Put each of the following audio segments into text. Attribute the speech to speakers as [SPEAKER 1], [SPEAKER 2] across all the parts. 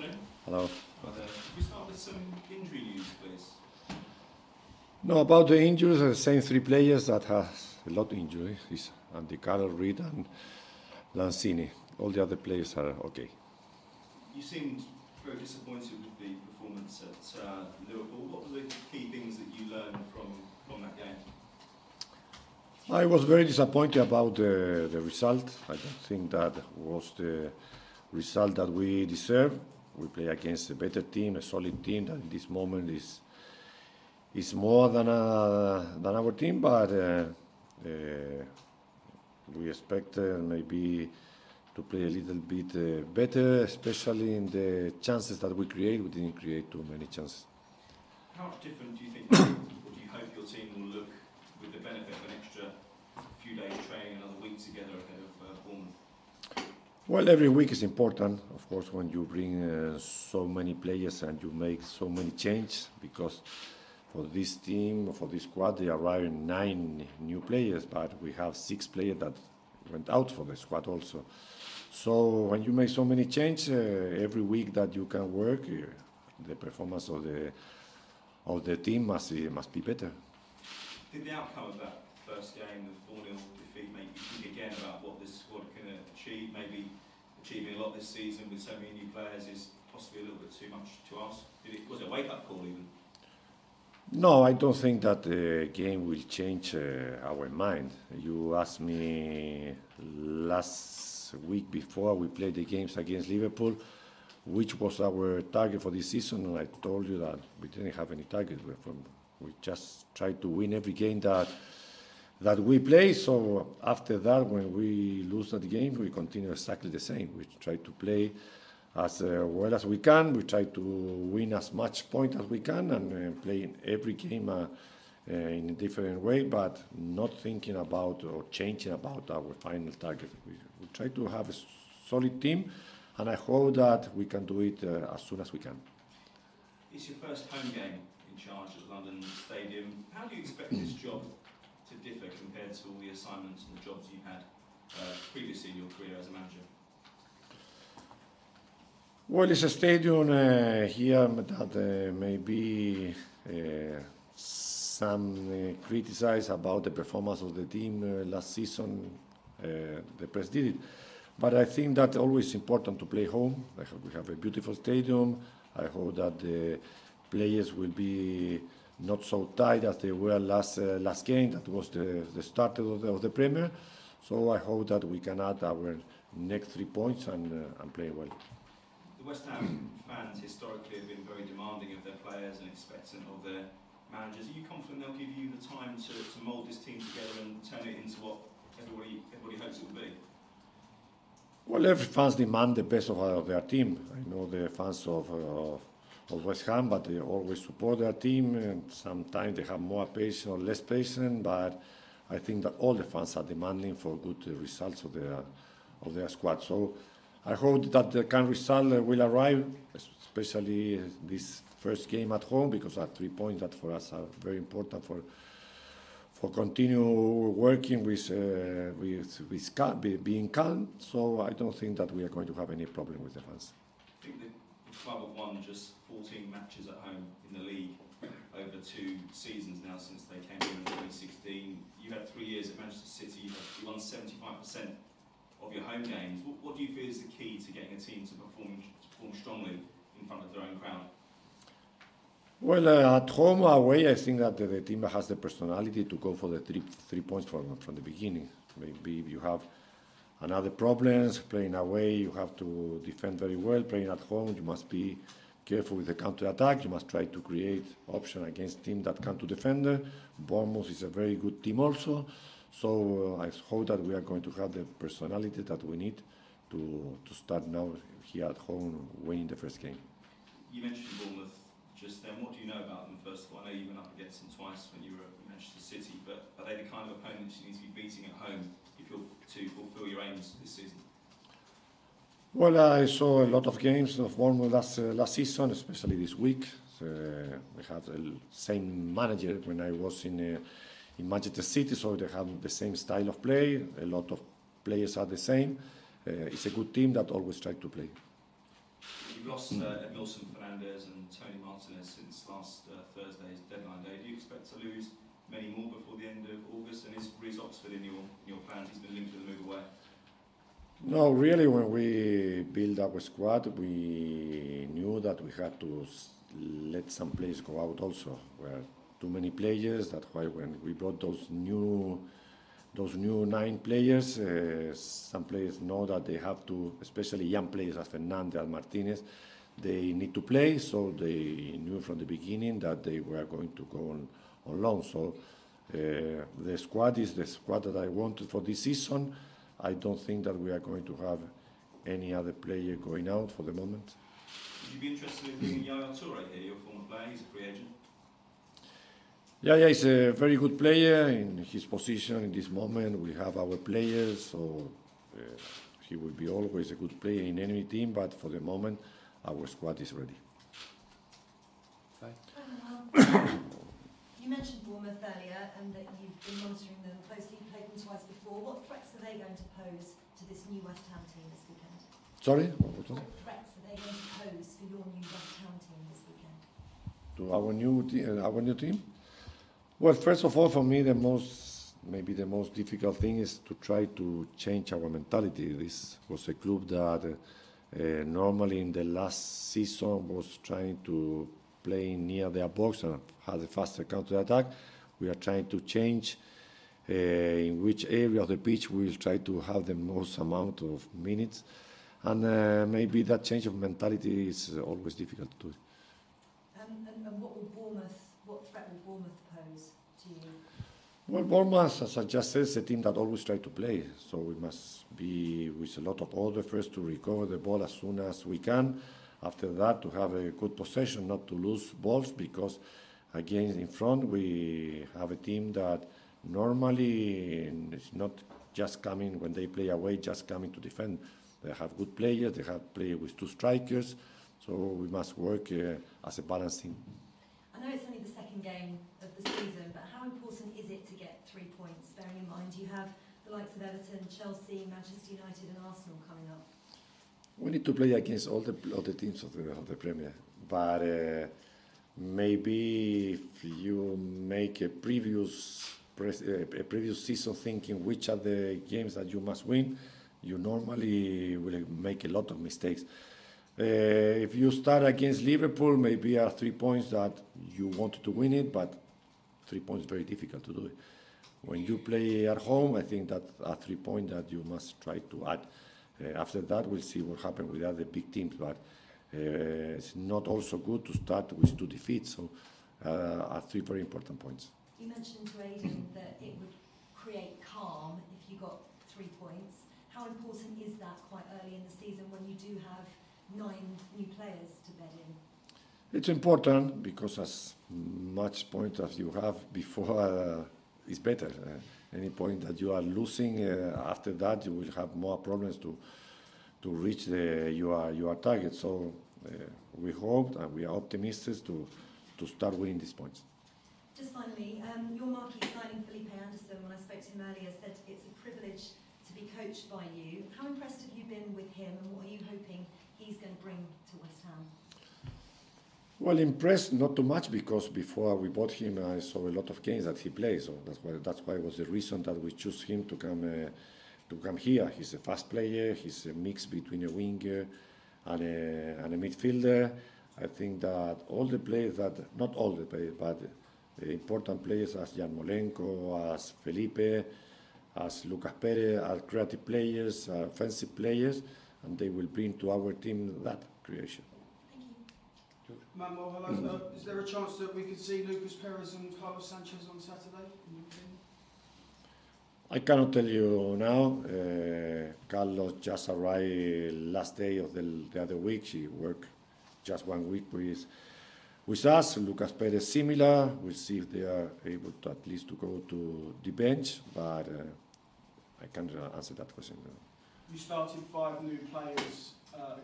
[SPEAKER 1] afternoon.
[SPEAKER 2] Hello.
[SPEAKER 1] Could we start with some injury news, please?
[SPEAKER 2] No, about the injuries, the same three players that has a lot of injury is Andy Carroll, Reed and Lanzini. All the other players are okay.
[SPEAKER 1] You seemed very disappointed with the performance at Liverpool. What were the key things that you learned from that game?
[SPEAKER 2] I was very disappointed about the result. I don't think that was the result that we deserve. We play against a better team, a solid team that in this moment is more than our team, but we expect maybe to play a little bit better, especially in the chances that we create. We didn't create too many chances.
[SPEAKER 1] How different do you think, or do you hope your team will look with the benefit of an extra few days training, another week together ahead of Bournemouth?
[SPEAKER 2] Well, every week is important, of course, when you bring so many players and you make so many changes, because for this team, for this squad, they arrived 9 new players, but we have 6 players that went out for the squad also. So when you make so many changes, every week that you can work, the performance of the team must be better.
[SPEAKER 1] Did the outcome of that first game, the 4-0 defeat, make you think again about what this squad can achieve? Maybe achieving a lot this season with so many new players is possibly a little bit too much to ask. Was it a wake-up call even?
[SPEAKER 2] No, I don't think that the game will change our mind. You asked me last week before we played the games against Liverpool, which was our target for this season, and I told you that we didn't have any target. We just tried to win every game that we play. So after that, when we lose that game, we continue exactly the same. We try to play as well as we can. We try to win as much points as we can and play in every game in a different way, but not thinking about or changing about our final target. We try to have a solid team, and I hope that we can do it as soon as we can.
[SPEAKER 1] It's your first home game in charge at London Stadium. How do you expect this job to differ compared to all the assignments and the jobs you had previously in your career as a manager?
[SPEAKER 2] Well, it's a stadium here that maybe some criticize about the performance of the team last season. The press did it. But I think that always important to play home. We have a beautiful stadium. I hope that the players will be not so tight as they were last game. That was the start of the Premier. So I hope that we can add our next 3 points and play well.
[SPEAKER 1] The West Ham fans historically have been very demanding of their players and expectant of their managers. Are you confident they'll give you the time to mould this team together and turn it into what everybody hopes it will be?
[SPEAKER 2] Well, every fans demand the best of their team. I know the fans of West Ham, but they always support their team, and sometimes they have more patience or less patience, but I think that all the fans are demanding for good results of their squad. So I hope that the kind result will arrive, especially this first game at home, because our 3 points that for us are very important for continue working with being calm. So I don't think that we are going to have any problem with the fans.
[SPEAKER 1] I think the club have won just 14 matches at home in the league over 2 seasons now since they came in 2016. You had 3 years at Manchester City. You won 75% of your home games. What do you feel is the key to getting a team to perform strongly in front of their own crowd?
[SPEAKER 2] Well, at home or away, I think that the team has the personality to go for the three points from the beginning. Maybe if you have another problems playing away, you have to defend very well. Playing at home, you must be careful with the counter-attack. You must try to create options against teams that come to defend. Bournemouth is a very good team also. So I hope that we are going to have the personality that we need to start now here at home winning the first game.
[SPEAKER 1] You mentioned Bournemouth just then. What do you know about them, first of all? I know you went up against them twice when you were at Manchester City, but are they the kind of opponents you need to be beating at home if you're to fulfil your aims this season?
[SPEAKER 2] Well, I saw a lot of games of Bournemouth last season, especially this week. So, we have the same manager when I was in Manchester City, so they have the same style of play. A lot of players are the same. It's a good team that always try to play.
[SPEAKER 1] You You've lost Edmilson Fernandez and Tony Martinez since last Thursday's deadline day. Do you expect to lose many more before the end of August? And is Reece Oxford in your plans? He's been linked with a move away.
[SPEAKER 2] No, really, when we built our squad, we knew that we had to let some players go out also. There were too many players. That's why when we brought those new 9 players, some players know that they have to, especially young players as Fernandez and Martinez, they need to play. So they knew from the beginning that they were going to go on loan. So the squad is the squad that I wanted for this season. I don't think that we are going to have any other player going out for the moment.
[SPEAKER 1] Would you be interested in bringing Yaya Toure here, your former player? He's a free agent.
[SPEAKER 2] Yeah, he's a very good player in his position in this moment. We have our players, so he will be always a good player in any team, but for the moment, our squad is ready.
[SPEAKER 3] You mentioned Bournemouth earlier and that you've been monitoring them closely. You played them twice before. What threats are they going to pose to this new West Ham team this weekend?
[SPEAKER 2] Sorry?
[SPEAKER 3] What threats are they going to pose for your new West Ham team this weekend?
[SPEAKER 2] To our new team? Well, first of all, for me, maybe the most difficult thing is to try to change our mentality. This was a club that normally in the last season was trying to play near their box and had a faster counter-attack. We are trying to change in which area of the pitch we will try to have the most amount of minutes. And maybe that change of mentality is always difficult to do.
[SPEAKER 3] And what threat will Bournemouth pose to you?
[SPEAKER 2] Well, Bournemouth, as I just said, is a team that always try to play. So we must be with a lot of order first to recover the ball as soon as we can. After that, to have a good possession, not to lose balls, because again, in front, we have a team that normally is not just coming when they play away, just coming to defend. They have good players, they have players with 2 strikers, so we must work as a balanced team.
[SPEAKER 3] I know it's only the second game of the season, but how important is it to get 3 points, bearing in mind you have the likes of Everton, Chelsea, Manchester United and Arsenal coming up?
[SPEAKER 2] We need to play against all the teams of the Premier, but maybe if you make a previous season thinking which are the games that you must win, you normally will make a lot of mistakes. If you start against Liverpool, maybe are 3 points that you wanted to win it, but 3 points is very difficult to do it. When you play at home, I think that are 3 points that you must try to add. After that, we'll see what happens with other big teams, but it's not also good to start with 2 defeats, so are 3 very important points.
[SPEAKER 3] You mentioned to Aidan that it would create calm if you got 3 points. How important is that quite early in the season when you do have 9 new players to bed in?
[SPEAKER 2] It's important because as much points as you have before is better. Any point that you are losing, after that you will have more problems to reach your target. So we hope and we are optimistic to start winning these points.
[SPEAKER 3] Just finally, your marquee signing, Felipe Anderson, when I spoke to him earlier, said it's a privilege to be coached by you. How impressed have you been with him and what are you hoping he's going to bring to West Ham?
[SPEAKER 2] Well, impressed, not too much, because before we bought him, I saw a lot of games that he plays. So that's why it was the reason that we chose him to come here. He's a fast player. He's a mix between a winger and a midfielder. I think that all the players not all the players, but the important players as Yarmolenko, as Felipe, as Lucas Perez are creative players, are offensive players, and they will bring to our team that creation.
[SPEAKER 4] Manuel, hello. Is there a chance that we could see Lucas Perez and Carlos Sanchez on Saturday?
[SPEAKER 2] I cannot tell you now. Carlos just arrived last day of the other week. He worked just 1 week with us. Lucas Perez similar. We'll see if they are able to at least to go to the bench, but I can't answer that question.
[SPEAKER 4] You started 5 new players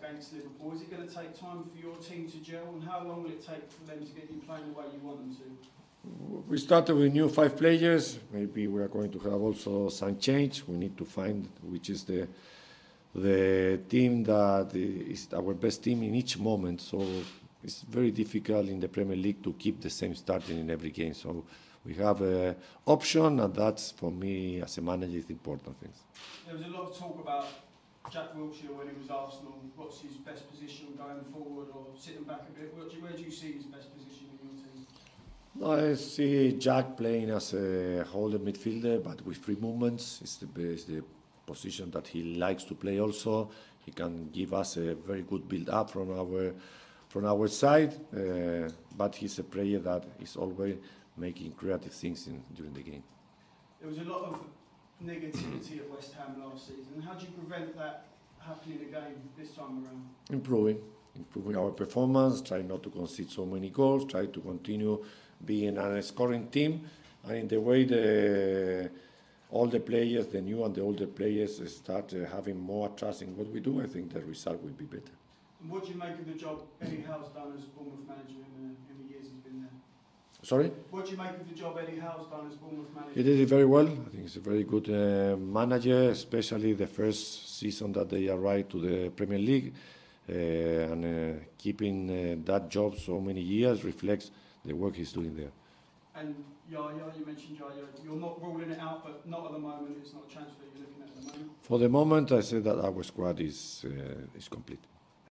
[SPEAKER 4] against Liverpool. Is it going to take time for your team to gel, and how long will it take for them to get you playing the way you want them to?
[SPEAKER 2] We started with new 5 players. Maybe we are going to have also some change. We need to find which is the the team that is our best team in each moment. So it's very difficult in the Premier League to keep the same starting in every game. So we have an option, and that's, for me, as a manager, is important things.
[SPEAKER 4] There was a lot of talk about Jack Wilshere when he was Arsenal. What's his best position going forward, or sitting back a bit? Where do you see his best position in your team?
[SPEAKER 2] No, I see Jack playing as a holder midfielder, but with free movements. It's the position that he likes to play also. He can give us a very good build-up from our side, but he's a player that is always making creative things during the game.
[SPEAKER 4] There was a lot of negativity at West Ham last season. How do you prevent that happening again this time around? Improving
[SPEAKER 2] our performance, try not to concede so many goals, try to continue being a scoring team, and in the way all the players, the new and the older players, start having more trust in what we do, I think the result will be better.
[SPEAKER 4] And what do you make of the job Eddie Howe's done as Bournemouth manager in the years he's been there?
[SPEAKER 2] Sorry?
[SPEAKER 4] What do you make of the job Eddie Howe's done as Bournemouth manager?
[SPEAKER 2] He did it very well. I think he's a very good manager, especially the first season that they arrived to the Premier League. And keeping that job so many years reflects the work he's doing there.
[SPEAKER 4] And Yaya, you mentioned Yaya. You're not ruling it out, but not at the moment. It's not a transfer you're looking at the moment.
[SPEAKER 2] For the moment, I say that our squad is complete.